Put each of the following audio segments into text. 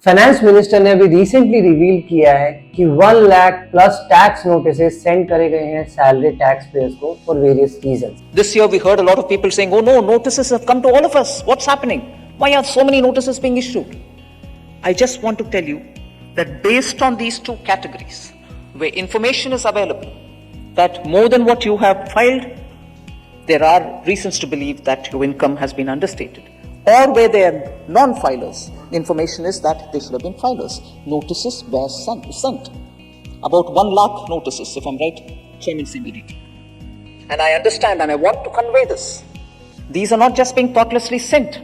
Finance minister ने अभी recently reveal किया है कि 1 lakh plus tax notices send करे गए हैं सैलरी टैक्स पेयर्स को for various reasons. This year we heard a lot of people saying, "Oh no, notices have come to all of us. What's happening? Why are so many notices being issued?" I just want to tell you that based on these two categories, where information is available that more than what you have filed, there are reasons to believe that your income has been understated. Or where they are non-filers, the information is that they should have been filers. Notices were sent. About 1 lakh notices, if I'm right, Chairman CBDT. And I understand and I want to convey this. These are not just being thoughtlessly sent.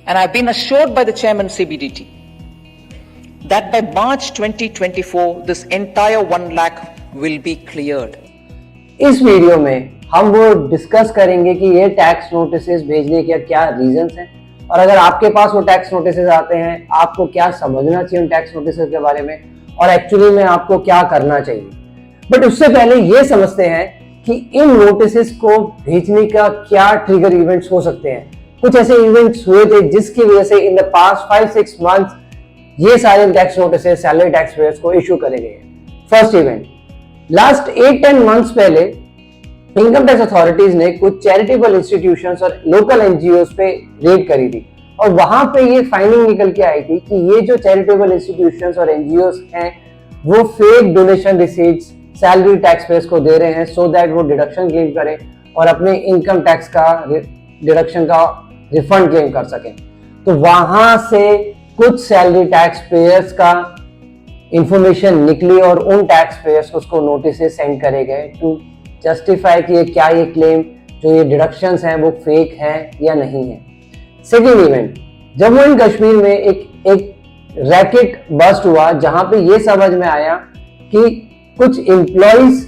And I've been assured by the Chairman CBDT that by March 2024, this entire 1 lakh will be cleared. इस video में हम वो discuss करेंगे कि ये tax notices भेजने के क्या रीजंस हैं, और अगर आपके पास वो टैक्स नोटिसेस आते हैं आपको क्या समझना चाहिए उन टैक्स नोटिसेस के बारे में, और एक्चुअली में आपको क्या करना चाहिए. बट उससे पहले ये समझते हैं कि इन नोटिसेस को भेजने का क्या ट्रिगर इवेंट्स हो सकते हैं. कुछ ऐसे इवेंट्स हुए थे जिसकी वजह से इन द पास्ट 5-6 मंथ्स ये सारे tax notices salary tax payers को इशू करे गए हैं. फर्स्ट इवेंट, लास्ट 8-10 मंथ्स पहले इनकम टैक्स अथॉरिटीज ने कुछ चैरिटेबल इंस्टीट्यूशंस और लोकल एनजीओस पे रेड करी थी, और वहां पे ये फाइंडिंग निकल के आई थी कि ये जो चैरिटेबल इंस्टीट्यूशंस और एनजीओस हैं वो fake donation receipts salary tax payers को दे रहे हैं सो दैट वो डिडक्शन क्लेम करें और अपने इनकम टैक्स का डिडक्शन का रिफंड क्लेम कर सकें. तो वहां से कुछ सैलरी टैक्स पेयर्स का इंफॉर्मेशन निकली और उन टैक्स पेयर्स को उसको नोटिस सेंड करे गए टू जस्टिफाई कि क्या ये क्लेम जो ये डिडक्शंस हैं वो फेक हैं या नहीं है. Second event, Jammu and Kashmir में एक रैकेट बस्ट हुआ जहां पे ये समझ में आया कि कुछ एम्प्लॉइज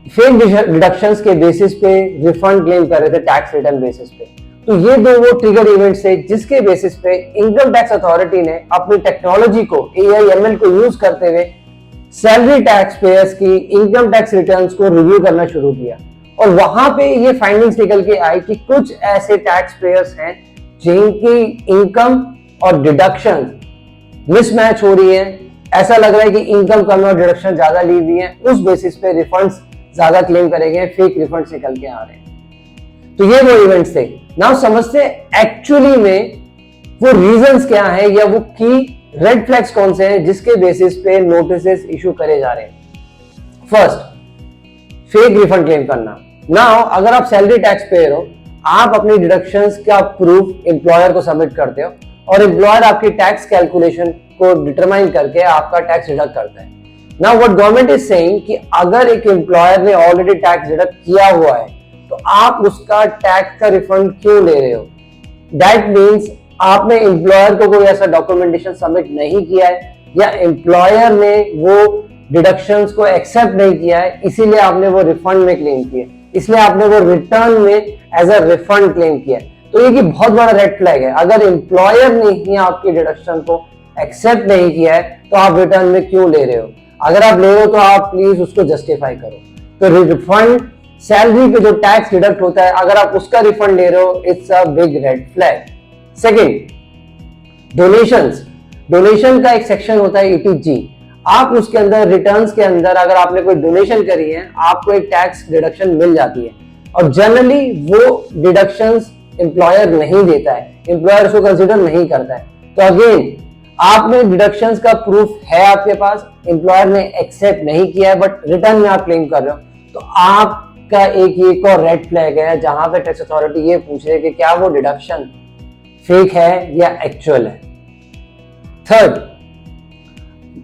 फेक डिडक्शंस के बेसिस पे रिफंड क्लेम कर रहे थे टैक्स रिटर्न बेसिस पे. तो ये दो वो ट्रिगर इवेंट्स थे जिसके बेसिस पे इनकम टैक्स अथॉरिटी ने अपनी टेक्नोलॉजी को AI/ML को यूज करते हुए सैलरी टैक्स पेयर्स की इनकम टैक्स रिटर्न्स को रिव्यू करना शुरू किया, और वहां पे ये फाइंडिंग्स निकल के आई कि कुछ ऐसे टैक्स पेयर्स हैं जिनकी इनकम और डिडक्शन मिसमैच हो रही है. ऐसा लग रहा है कि इनकम कम और डिडक्शन ज्यादा ली हुई है, उस बेसिस पे रिफंड्स ज्यादा क्लेम करेंगे, फेक रिफंड्स निकल के आ रहे हैं. तो ये वो इवेंट्स थे. नाउ समझते हैं एक्चुअली में वो रीजंस क्या है या वो की रेड फ्लैग्स कौन से हैं जिसके बेसिस पे नोटिसेस इशू करे जा रहे हैं. फर्स्ट, फेक रिफंड क्लेम करना. नाउ अगर आप सैलरी टैक्स पेयर हो, आप अपनी डिडक्शंस का प्रूफ एम्प्लॉयर को सबमिट करते हो और एम्प्लॉयर आपकी टैक्स कैलकुलेशन को डिटरमाइन करके आपका टैक्स डिडक्ट करता है. Now what government is saying कि अगर एक एम्प्लॉयर ने ऑलरेडी टैक्स डिडक्ट किया हुआ है तो आप उसका टैक्स का रिफंड क्यों ले रहे हो. दैट मीन्स आपने एम्प्लॉयर को कोई ऐसा डॉक्यूमेंटेशन सबमिट नहीं किया है या एम्प्लॉयर ने वो डिडक्शंस को एक्सेप्ट नहीं किया है, इसीलिए आपने वो रिफंड में क्लेम किया, इसलिए आपने वो रिटर्न में एज अ रिफंड क्लेम किया. तो ये बहुत बड़ा रेड फ्लैग है. अगर एम्प्लॉयर ने ही आपकी डिडक्शन को एक्सेप्ट नहीं किया है तो आप रिटर्न में क्यों ले रहे हो. अगर आप ले रहे हो तो आप प्लीज उसको जस्टिफाई करो. तो रिफंड सैलरी पे जो टैक्स डिडक्ट होता है अगर आप उसका रिफंड ले रहे हो, it's a big red flag. Second, donation का एक सेक्शन होता है 80G. आप उसके अंदर रिटर्न्स के अंदर अगर आपने कोई डोनेशन करी है आपको एक टैक्स डिडक्शन मिल जाती है, और जनरली वो डिडक्शंस एम्प्लॉयर नहीं देता है, एम्प्लॉयर उसको कंसीडर नहीं करता है. तो अगेन आपने डिडक्शंस का प्रूफ है आपके पास, एम्प्लॉयर ने एक्सेप्ट नहीं किया है बट रिटर्न में आप क्लेम कर रहे हो, तो आपका एक और रेड फ्लैग है जहां पे टैक्स अथॉरिटी ये पूछ रही है कि क्या वो डिडक्शन फेक है या एक्चुअल है. Third,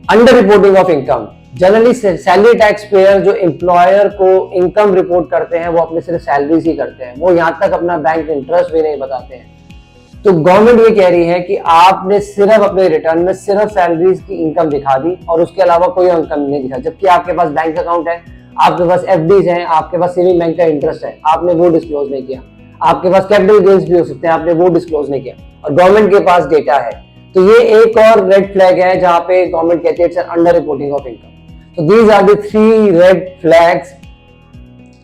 under reporting of income. Generally salary tax payer जो एम्प्लॉयर को इनकम रिपोर्ट करते हैं वो अपने सिर्फ सैलरीज ही करते हैं, वो यहां तक अपना बैंक इंटरेस्ट भी नहीं बताते हैं. तो गवर्नमेंट ये कह रही है कि आपने सिर्फ अपने रिटर्न में सिर्फ सैलरीज की इनकम दिखा दी और उसके अलावा कोई इनकम नहीं दिखा, जबकि आपके पास बैंक अकाउंट है, आपके पास FDs हैं, आपके पास सेविंग बैंक का इंटरेस्ट है, आपने वो डिस्क्लोज नहीं किया. आपके पास कैपिटल गेन्स भी हो सकते हैं, आपने वो डिस्क्लोज नहीं किया, और गवर्नमेंट के पास डेटा है. तो ये एक और रेड फ्लैग है जहां पे गवर्नमेंट कहती है it's under reporting of income. तो these are the 3 red flags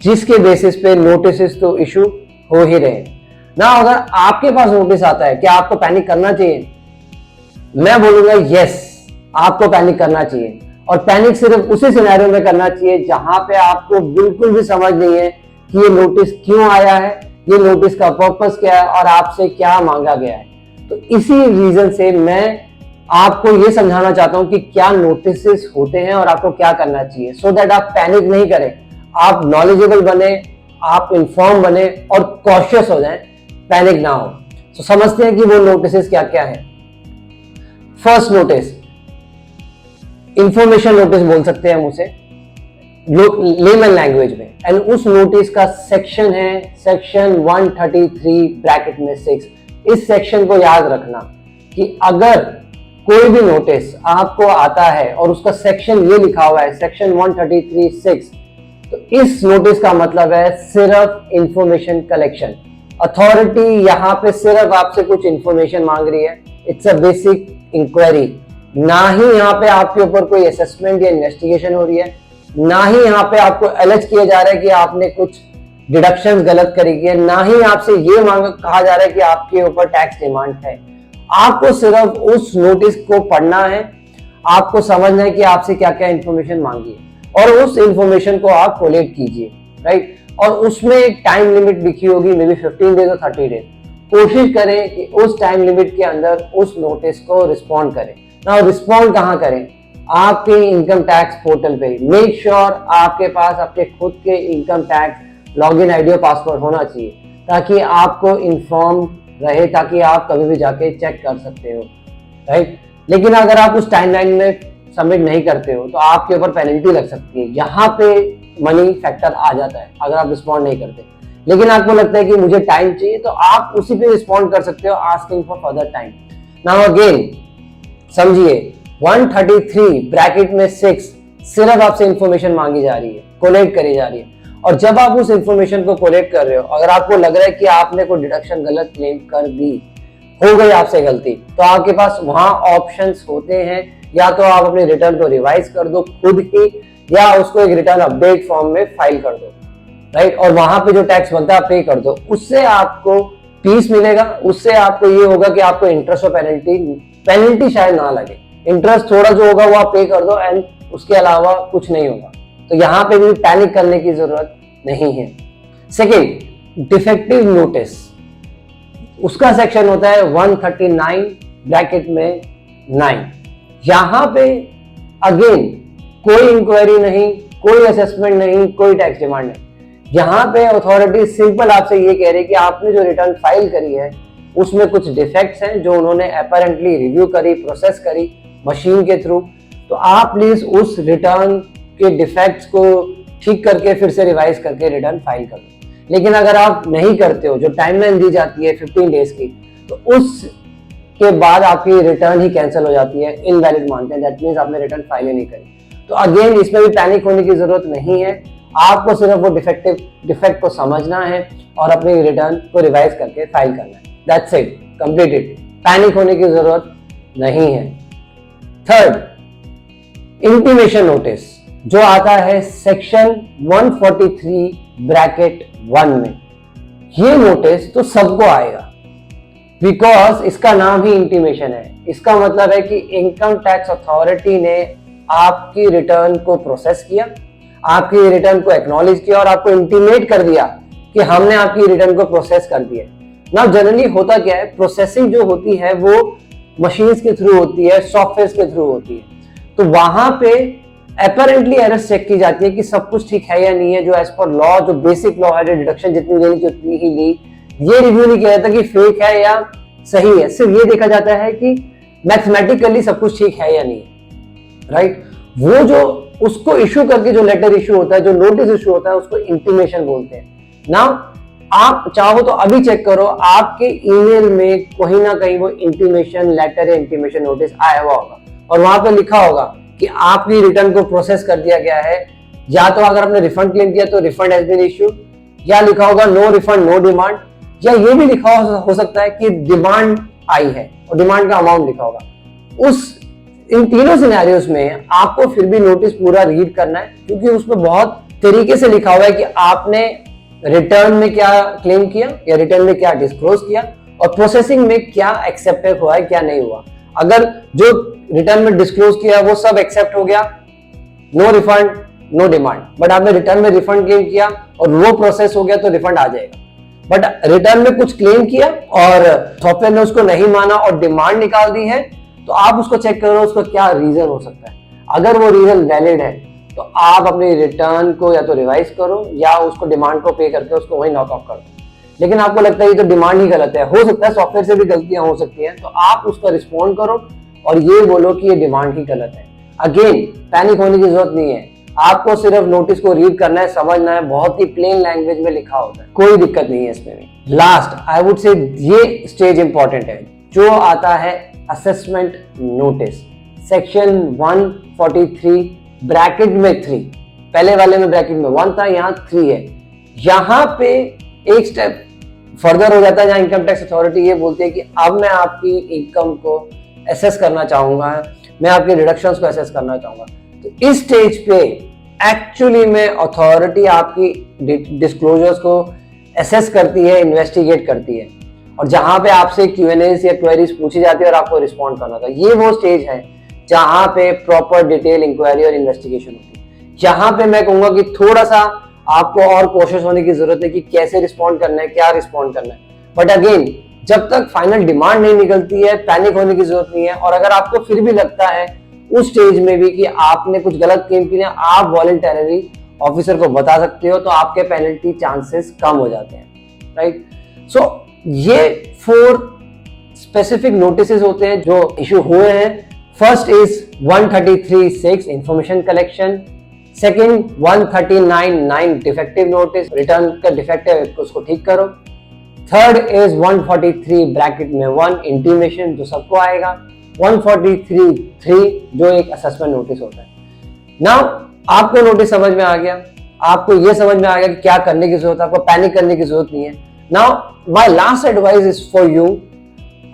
जिसके बेसिस पे नोटिस तो इशू हो ही रहे हैं. ना अगर आपके पास नोटिस आता है क्या आपको पैनिक करना चाहिए? मैं बोलूंगा यस, आपको पैनिक करना चाहिए, और पैनिक सिर्फ उसी सिनेरियो में करना चाहिए जहां पे आपको बिल्कुल भी समझ नहीं है कि ये नोटिस क्यों आया है, ये नोटिस का पर्पस क्या है और आपसे क्या मांगा गया है। तो इसी रीजन से मैं आपको ये समझाना चाहता हूं कि क्या नोटिसेस होते हैं और आपको क्या करना चाहिए, सो दैट आप पैनिक नहीं करें, आप नॉलेजेबल बने, आप इंफॉर्म बने और कॉशियस हो जाएं, पैनिक ना हो। तो समझते हैं कि वो नोटिसेस क्या क्या है। फर्स्ट नोटिस, इंफॉर्मेशन नोटिस बोल सकते हैं हम उसे लेमन लैंग्वेज में, एंड उस नोटिस का सेक्शन है सेक्शन 133 ब्रैकेट में 6। इस सेक्शन को याद रखना कि अगर कोई भी नोटिस आपको आता है और उसका सेक्शन ये लिखा हुआ है सेक्शन 133(6), तो इस नोटिस का मतलब है सिर्फ इंफॉर्मेशन कलेक्शन। अथॉरिटी यहाँ पे सिर्फ आपसे कुछ इंफॉर्मेशन मांग रही है, इट्स अ बेसिक इंक्वायरी, ना ही यहाँ पे आपके ऊपर कोई असेसमेंट या इन्वेस्टिगेशन हो रही है, ना ही यहाँ पे आपको अलर्ट किया जा रहा है कि आपने कुछ डिडक्शंस गलत करी है, ना ही आपसे ये कहा जा रहा है कि आपके ऊपर टैक्स डिमांड है। आपको सिर्फ उस नोटिस को पढ़ना है, आपको समझना है कि आपसे क्या क्या इंफॉर्मेशन मांगी है और उस इंफॉर्मेशन को आप कोलेक्ट कीजिए, राइट। और उसमें एक टाइम लिमिट लिखी होगी, मे बी 15 डेज और 30 डेज। कोशिश करें कि उस टाइम लिमिट के अंदर उस नोटिस को रिस्पॉन्ड करें। ना रिस्पॉन्ड कहाँ करें? आपके इनकम टैक्स पोर्टल पे। मेक श्योर आपके पास आपके खुद के इनकम टैक्स लॉगिन आईडी और पासवर्ड होना चाहिए, ताकि आपको इन्फॉर्म रहे, ताकि आप कभी भी जाके चेक कर सकते हो, राइट। लेकिन अगर आप उस टाइमलाइन में सबमिट नहीं करते हो तो आपके ऊपर पेनल्टी लग सकती है। यहाँ पे मनी फैक्टर आ जाता है अगर आप रिस्पॉन्ड नहीं करते। लेकिन आपको लगता है कि मुझे टाइम चाहिए, तो आप उसी पे रिस्पॉन्ड कर सकते हो, asking for further time. Now again समझिए, 133 ब्रैकेट में 6 सिर्फ आपसे इंफॉर्मेशन मांगी जा रही है, कोलेक्ट करी जा रही है। और जब आप उस इंफॉर्मेशन को कोलेक्ट कर रहे हो, अगर आपको लग रहा है कि आपने कोई डिडक्शन गलत क्लेम कर दी, हो गई आपसे गलती, तो आपके पास वहां ऑप्शंस होते हैं, या तो आप अपने रिटर्न को रिवाइज कर दो खुद ही, या उसको एक रिटर्न अपडेट फॉर्म में फाइल कर दो, राइट। और वहां पे जो टैक्स बनता है आप पे कर दो। उससे आपको पीस मिलेगा, उससे आपको ये होगा कि आपको इंटरेस्ट और पेनल्टी शायद ना लगे। इंटरेस्ट थोड़ा जो होगा वो आप पे कर दो, एंड उसके अलावा कुछ नहीं होगा। तो यहाँ पे भी पैनिक करने की जरूरत नहीं है। सेकेंड, डिफेक्टिव नोटिस, उसका सेक्शन होता है 139 ब्रैकेट में 9। यहां पे अगेन कोई इंक्वायरी नहीं, कोई असेसमेंट नहीं, कोई टैक्स डिमांड नहीं। यहाँ पे अथॉरिटी सिंपल आपसे ये कह रही है कि आपने जो रिटर्न फाइल करी है उसमें कुछ डिफेक्ट्स हैं जो उन्होंने अपैरेंटली रिव्यू करी, प्रोसेस करी मशीन के थ्रू। तो आप प्लीज उस रिटर्न के डिफेक्ट्स को ठीक करके फिर से रिवाइज करके रिटर्न फाइल कर दो। लेकिन अगर आप नहीं करते हो, जो टाइमलाइन दी जाती है 15 डेज की, तो उस के बाद आपकी रिटर्न ही कैंसिल हो जाती है, इनवैलिड मानते हैं। दैट मींस आपने रिटर्न फाइल ही नहीं करी। तो अगेन इसमें भी पैनिक होने की जरूरत नहीं है। आपको सिर्फ वो डिफेक्ट को समझना है और अपनी रिटर्न को रिवाइज करके फाइल करना है। That's it, completed. पैनिक होने की जरूरत नहीं है। थर्ड, इंटीमेशन नोटिस जो आता है सेक्शन 143 ब्रैकेट 1 में। ये नोटिस तो सबको आएगा, बिकॉज इसका नाम ही इंटीमेशन है। इसका मतलब है कि इनकम टैक्स अथॉरिटी ने आपकी रिटर्न को प्रोसेस किया, आपकी रिटर्न को एक्नॉलेज किया और आपको इंटीमेट कर दिया कि हमने आपकी रिटर्न को प्रोसेस कर दिया। ना जनरली होता क्या है, प्रोसेसिंग जो होती है वो मशीन्स के थ्रू होती है, सॉफ्टवेयर के थ्रू होती है। तो वहां पे अपैरेंटली एरर्स चेक की जाती है कि सब कुछ ठीक है या नहीं है, जो एज पर लॉ, जो बेसिक लॉ है, डिडक्शन जितनी लेनी चाहिए उतनी ही ली। ये रिव्यू नहीं किया जाता कि फेक है या सही है, सिर्फ ये देखा जाता है कि मैथमेटिकली सब कुछ ठीक है या नहीं, राइट। वो जो उसको इश्यू करके जो लेटर इश्यू होता है, जो नोटिस इश्यू होता है, उसको इंटीमेशन बोलते हैं। नाउ आप चाहो तो अभी चेक करो, आपके ईमेल में कहीं ना कहीं वो इंटीमेशन लेटर या इंटीमेशन नोटिस आया हुआ होगा और वहां पे लिखा होगा कि आपकी रिटर्न को प्रोसेस कर दिया गया है। या तो अगर आपने रिफंड क्लेम किया तो रिफंड हैज बीन इश्यूड, या लिखा होगा नो रिफंड नो डिमांड, या ये भी लिखा हो सकता है कि डिमांड आई है और डिमांड का अमाउंट लिखा होगा। इन तीनों सिनेरियोस में आपको फिर भी नोटिस पूरा रीड करना है, क्योंकि उसमें बहुत तरीके से लिखा हुआ है कि आपने रिटर्न में क्या क्लेम किया या रिटर्न में क्या डिस्क्लोज किया और प्रोसेसिंग में क्या एक्सेप्टेड हुआ है, क्या नहीं हुआ। अगर जो रिटर्न में डिस्क्लोज किया वो सब एक्सेप्ट हो गया, no refund no demand. But आपने रिटर्न में रिफंड क्लेम किया और वो प्रोसेस हो गया तो रिफंड आ जाएगा। बट रिटर्न में कुछ क्लेम किया और सॉफ्टवेयर ने उसको नहीं माना और डिमांड निकाल दी है, तो आप उसको चेक करो उसका क्या रीजन हो सकता है। अगर वो रीजन वैलिड है तो आप अपने रिटर्न को या तो रिवाइज करो या उसको डिमांड को पे करके उसको वही नॉक ऑफ कर दो। लेकिन आपको लगता है ये तो डिमांड ही गलत है, हो सकता है सॉफ्टवेयर से भी गलतियां हो सकती हैं, तो आप उसका रिस्पॉन्ड करो और ये बोलो कि ये डिमांड ही गलत है। अगेन पैनिक होने की जरूरत नहीं है, आपको सिर्फ नोटिस को रीड करना है, समझना है, बहुत ही प्लेन लैंग्वेज में लिखा होता है, कोई दिक्कत नहीं है इसमें भी। लास्ट आई वुड से ये स्टेज इंपॉर्टेंट है जो आता है असेसमेंट नोटिस, सेक्शन 143 ब्रैकेट में 3, पहले वाले में ब्रैकेट में 1 था, यहाँ 3 है। यहाँ पे एक स्टेप फर्दर हो जाता है जहाँ इनकम टैक्स अथॉरिटी ये बोलती है कि अब मैं आपकी इनकम को एसेस करना चाहूंगा, मैं आपके डिडक्शंस को एसेस करना चाहूंगा। तो इस स्टेज पे एक्चुअली में अथॉरिटी आपकी डिस्क्लोजर्स को एसेस करती है, इन्वेस्टिगेट करती है, और जहां पे आपसे Q&As या क्वेरीज पूछी जाती है और आपको रिस्पॉन्ड करना था। ये वो स्टेज है जहां पे प्रॉपर डिटेल इंक्वायरी और इन्वेस्टिगेशन होती है। जहां पे मैं कहूंगा कि थोड़ा सा आपको और कोशिश होने की जरूरत है कि कैसे रिस्पॉन्ड करना है, क्या रिस्पॉन्ड करना है। बट अगेन जब तक फाइनल डिमांड नहीं निकलती है पैनिक होने की जरूरत नहीं है। और अगर आपको फिर भी लगता है उस स्टेज में भी कि आपने कुछ गलत क्लेम किया, आप वॉलंटरली ऑफिसर को बता सकते हो, तो आपके पेनल्टी चांसेस कम हो जाते हैं, राइट। सो ये 4 स्पेसिफिक नोटिसेस होते हैं जो इशू हुए हैं। First is 133(6) information collection, second 139(9) defective notice, return का डिफेक्ट है उसको ठीक करो। थर्ड इज 143 ब्रैकेट में 1 इंटीमेशन जो सबको आएगा, 143(3) जो एक असेसमेंट नोटिस होता है। नाउ आपको नोटिस समझ में आ गया, आपको यह समझ में आ गया कि क्या करने की जरूरत है, आपको पैनिक करने की जरूरत नहीं है। Now my last advice is for you,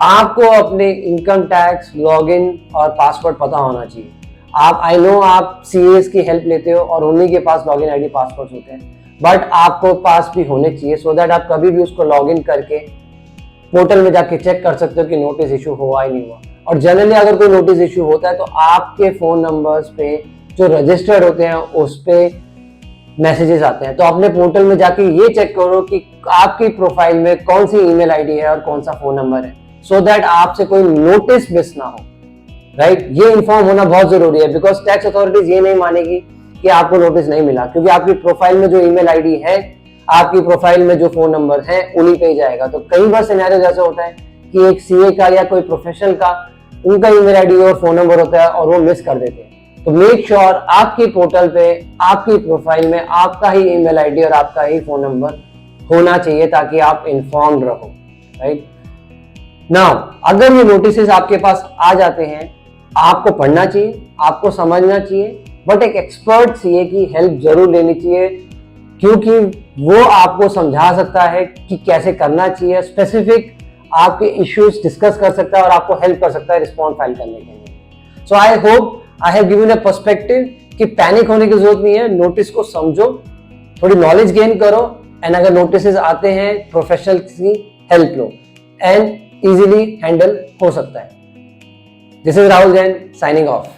आपको अपने इनकम टैक्स लॉगिन और पासवर्ड पता होना चाहिए। आप आई नो आप सीएस की हेल्प लेते हो और उन्हीं के पास लॉगिन आईडी पासवर्ड होते हैं, बट आपको पास भी होने चाहिए सो दैट आप कभी भी उसको लॉगिन करके पोर्टल में जाके चेक कर सकते हो कि नोटिस इशू हुआ ही नहीं हुआ। और जनरली अगर कोई नोटिस इशू होता है तो आपके फोन नंबर्स पे जो रजिस्टर्ड होते हैं उस पे मैसेजेस आते हैं, तो अपने पोर्टल में जाके ये चेक करो कि आपकी प्रोफाइल में कौन सी ईमेल आईडी है और कौन सा फोन नंबर है, सो दैट आपसे कोई नोटिस मिस ना हो, राइट। ये इन्फॉर्म होना बहुत जरूरी है बिकॉज टैक्स अथॉरिटीज ये नहीं मानेगी कि आपको नोटिस नहीं मिला, क्योंकि आपकी प्रोफाइल में जो ईमेल आईडी है, आपकी प्रोफाइल में जो फोन नंबर है उन्हीं पे ही जाएगा। तो कई बार सिनेरियो जैसे होता है कि एक सीए का या कोई प्रोफेशनल का उनका ईमेल आईडी और फोन नंबर होता है और वो मिस कर देते हैं। तो मेक श्योर आपकी पोर्टल पे आपकी प्रोफाइल में आपका ही ईमेल आईडी और आपका ही फोन नंबर होना चाहिए ताकि आप इन्फॉर्म्ड रहो, राइट। नाउ अगर ये नोटिस आपके पास आ जाते हैं, आपको पढ़ना चाहिए, आपको समझना चाहिए, बट एक एक्सपर्ट सीए की हेल्प जरूर लेनी चाहिए, क्योंकि वो आपको समझा सकता है कि कैसे करना चाहिए, स्पेसिफिक आपके इश्यूज डिस्कस कर सकता है और आपको हेल्प कर सकता है रिस्पॉन्ड फाइल करने के लिए। So I hope I have given a perspective कि पैनिक होने की जरूरत नहीं है, नोटिस को समझो, थोड़ी नॉलेज गेन करो, एंड अगर नोटिस आते हैं प्रोफेशनल की हेल्प लो एंड इजीली हैंडल हो सकता है। This is Rahul Jain signing of.